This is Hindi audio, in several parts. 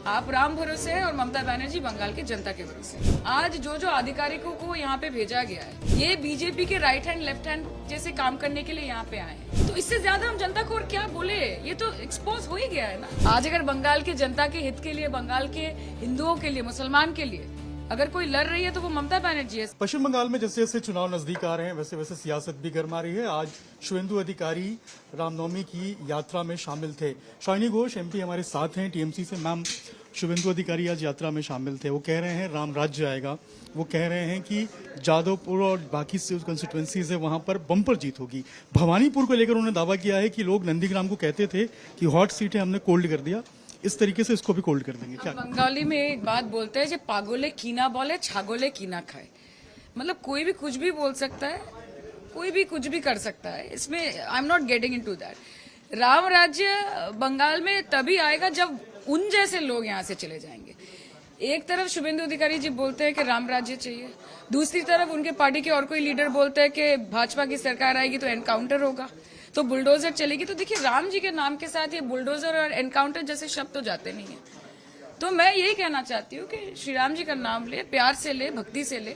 आप राम भरोसे हैं और ममता बनर्जी बंगाल की जनता के भरोसे। आज जो जो आधिकारिकों को यहाँ पे भेजा गया है, ये बीजेपी के राइट हैंड लेफ्ट हैंड जैसे काम करने के लिए यहाँ पे आए हैं। तो इससे ज्यादा हम जनता को और क्या बोले, ये तो एक्सपोज हो ही गया है ना। आज अगर बंगाल की जनता के हित के लिए, बंगाल के हिंदुओं के लिए, मुसलमान के लिए अगर कोई लड़ रही है तो वो ममता बनर्जी है। पश्चिम बंगाल में जैसे जैसे चुनाव नजदीक आ रहे हैं वैसे वैसे सियासत भी गर्मा रही है। आज शुभेंदु अधिकारी रामनवमी की यात्रा में शामिल थे। शाइनी घोष एमपी हमारे साथ हैं टीएमसी से। मैम, शुभेंदु अधिकारी आज यात्रा में शामिल थे। वो कह रहे हैं राम राज्य आएगा। वो कह रहे हैं कि जादवपुर और बाकी कंस्टिट्यूंसीज है वहां पर बम्पर जीत होगी। भवानीपुर को लेकर उन्होंने दावा किया है कि लोग नंदीग्राम को कहते थे कि हॉट सीट है, हमने कोल्ड कर दिया। इस तरीके से इसको भी कोल्ड कर देंगे क्या? बंगाली में एक बात बोलते हैं, पागोले कीना बोले छागोले कीना खाए। मतलब कोई भी कुछ भी बोल सकता है, कोई भी कुछ भी कर सकता है। इसमें I am not getting into that. Ram राज्य बंगाल में तभी आएगा जब उन जैसे लोग यहाँ से चले जाएंगे। एक तरफ शुभेंदु अधिकारी जी बोलते हैं कि राम राज्य चाहिए, दूसरी तरफ उनके पार्टी के और कोई लीडर बोलते हैं कि भाजपा की सरकार आएगी तो एनकाउंटर होगा, तो बुलडोजर चलेगी। तो देखिए, राम जी के नाम के साथ ये बुलडोजर और एनकाउंटर जैसे शब्द तो जाते नहीं है। तो मैं यही कहना चाहती हूँ कि श्री राम जी का नाम ले, प्यार से ले, भक्ति से ले।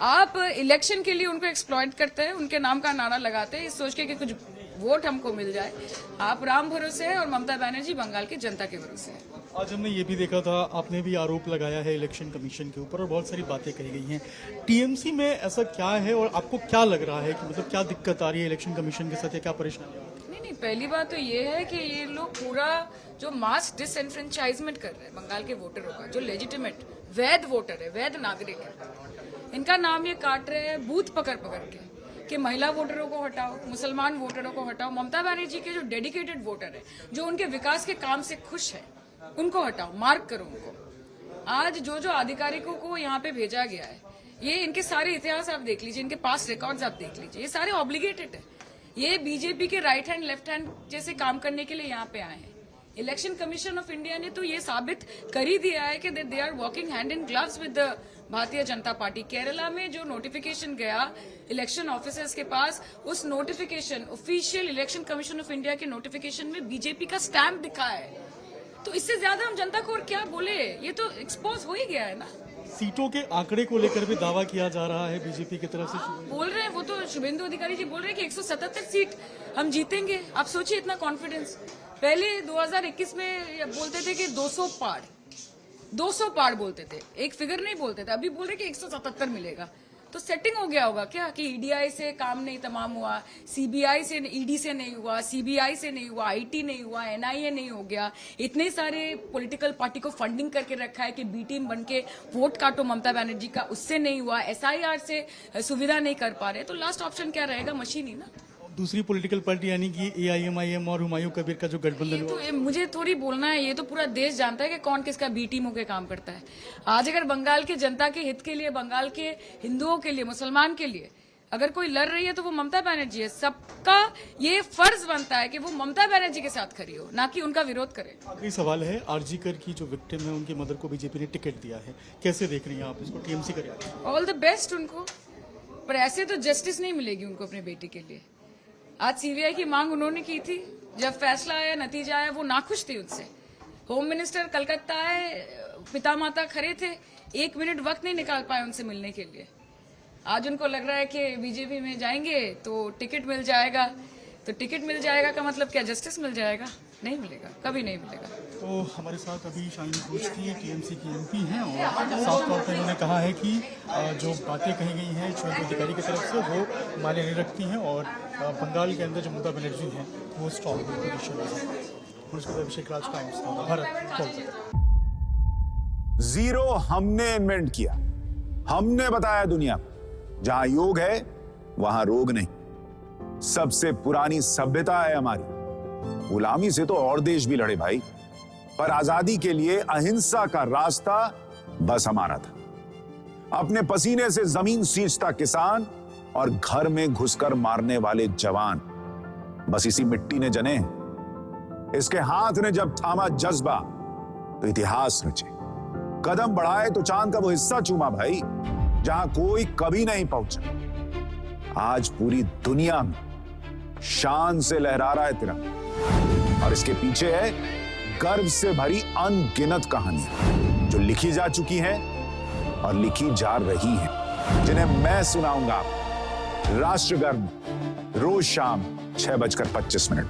आप इलेक्शन के लिए उनको एक्सप्लॉइट करते हैं, उनके नाम का नारा लगाते हैं इस सोच के कि कुछ वोट हमको मिल जाए। आप राम भरोसे हैं और ममता बनर्जी बंगाल की जनता के भरोसे है। आज हमने ये भी देखा था, आपने भी आरोप लगाया है इलेक्शन कमीशन के ऊपर और बहुत सारी बातें कही गई हैं। टीएमसी में ऐसा क्या है और आपको क्या लग रहा है कि मतलब क्या दिक्कत आ रही है इलेक्शन कमीशन के साथ या क्या परेशानी? नहीं, पहली बात तो ये है कि ये लोग पूरा जो मास डिसएनफ्रेंचाइजमेंट कर रहे हैं बंगाल के वोटरों का, जो लेजिटिमेट वैध वोटर है, वैध नागरिक है, इनका नाम ये काट रहे हैं बूथ पकड़ पकड़ के कि महिला वोटरों को हटाओ, मुसलमान वोटरों को हटाओ। ममता बनर्जी के जो डेडिकेटेड वोटर है, जो उनके विकास के काम से खुश है, उनको हटाओ, मार्क करो उनको। आज जो जो आधिकारिकों को यहाँ पे भेजा गया है, ये इनके सारे इतिहास आप देख लीजिए, इनके पास रिकॉर्ड्स आप देख लीजिए, ये सारे ऑब्लिगेटेड है। ये बीजेपी के राइट हैंड लेफ्ट हैंड जैसे काम करने के लिए यहाँ पे आए हैं। इलेक्शन कमीशन ऑफ इंडिया ने तो ये साबित कर ही दिया है कि they are working hand in gloves with the Bharatiya Janata party. Kerala में जो नोटिफिकेशन गया इलेक्शन ऑफिसर्स के पास, उस notification, official election commission of India के नोटिफिकेशन में बीजेपी का स्टैम्प दिखा है। तो इससे ज्यादा हम जनता को और क्या बोले, ये तो एक्सपोज हो ही गया है ना। सीटों के आंकड़े को लेकर भी दावा किया जा रहा है बीजेपी की तरफ से। बोल रहे हैं, वो तो शुभेंदु अधिकारी जी बोल रहे हैं कि 177 सीट हम जीतेंगे। आप सोचिए इतना कॉन्फिडेंस। पहले 2021 में बोलते थे कि 200 पार बोलते थे, एक फिगर नहीं बोलते थे। अभी बोल रहे कि 177 मिलेगा। तो सेटिंग हो गया होगा क्या कि ईडीआई से काम नहीं तमाम हुआ, सीबीआई से, ईडी से नहीं हुआ, सीबीआई से नहीं हुआ, आईटी नहीं हुआ, एनआईए नहीं हो गया। इतने सारे पॉलिटिकल पार्टी को फंडिंग करके रखा है कि बी टीम बन के वोट काटो ममता बनर्जी का, उससे नहीं हुआ। एसआईआर से सुविधा नहीं कर पा रहे, तो लास्ट ऑप्शन क्या रहेगा? मशीन ही ना। दूसरी पॉलिटिकल पार्टी यानी कि एआईएमआईएम और हुमायूं कबीर का जो गठबंधन तो मुझे थोड़ी बोलना है, ये तो पूरा देश जानता है कि कौन किसका बी टीम होकर काम करता है। आज अगर बंगाल की जनता के हित के लिए, बंगाल के हिंदुओं के लिए, मुसलमान के लिए अगर कोई लड़ रही है तो वो ममता बनर्जी है। सबका ये फर्ज बनता है कि वो ममता बनर्जी के साथ खड़ी हो, ना कि उनका विरोध करे। आखिरी सवाल है, आरजीकर की जो विक्टिम है उनकी मदर को बीजेपी ने टिकट दिया है, कैसे देख रही हैं आप इसको? टीएमसी करेगा ऑल द बेस्ट उनको, पर ऐसे तो जस्टिस नहीं मिलेगी उनको अपनी बेटी के लिए। आज सीबीआई की मांग उन्होंने की थी, जब फैसला आया, नतीजा आया, वो नाखुश थी उनसे। होम मिनिस्टर कलकत्ता आए, पिता माता खड़े थे, 1 मिनट वक्त नहीं निकाल पाए उनसे मिलने के लिए। आज उनको लग रहा है कि बीजेपी में जाएंगे तो टिकट मिल जाएगा। तो टिकट मिल जाएगा का मतलब क्या जस्टिस मिल जाएगा? नहीं मिलेगा, कभी नहीं मिलेगा। तो हमारे साथ अभी शाइनी घोष की टीएमसी की एमपी हैं और साफ तौर पर उन्होंने कहा है कि जो बातें कही गई हैं शुभेंदु अधिकारी की तरफ से वो मान्य नहीं रखती हैं और बंगाल के अंदर जो ममता बनर्जी हैं वो स्ट्रॉन्ग पोजीशन है। उसके बाद अभिषेक राज टाइम्स भारत कोलकाता। जीरो हमने इन्वेंट किया, हमने बताया दुनिया को, जहां योग है वहां रोग नहीं। सबसे पुरानी सभ्यता है हमारी। गुलामी से तो और देश भी लड़े भाई, पर आजादी के लिए अहिंसा का रास्ता बस हमारा था। अपने पसीने से जमीन सींचता किसान और घर में घुसकर मारने वाले जवान, बस इसी मिट्टी ने जने। इसके हाथ ने जब थामा जज्बा तो इतिहास रचे। कदम बढ़ाए तो चांद का वो हिस्सा चूमा भाई, जहां कोई कभी नहीं पहुंचा। आज पूरी दुनिया में शान से लहरा रहा है तिरंगा और इसके पीछे है गर्व से भरी अनगिनत कहानियां जो लिखी जा चुकी हैं और लिखी जा रही हैं, जिन्हें मैं सुनाऊंगा राष्ट्रगर्व रोज शाम 6:25 पर।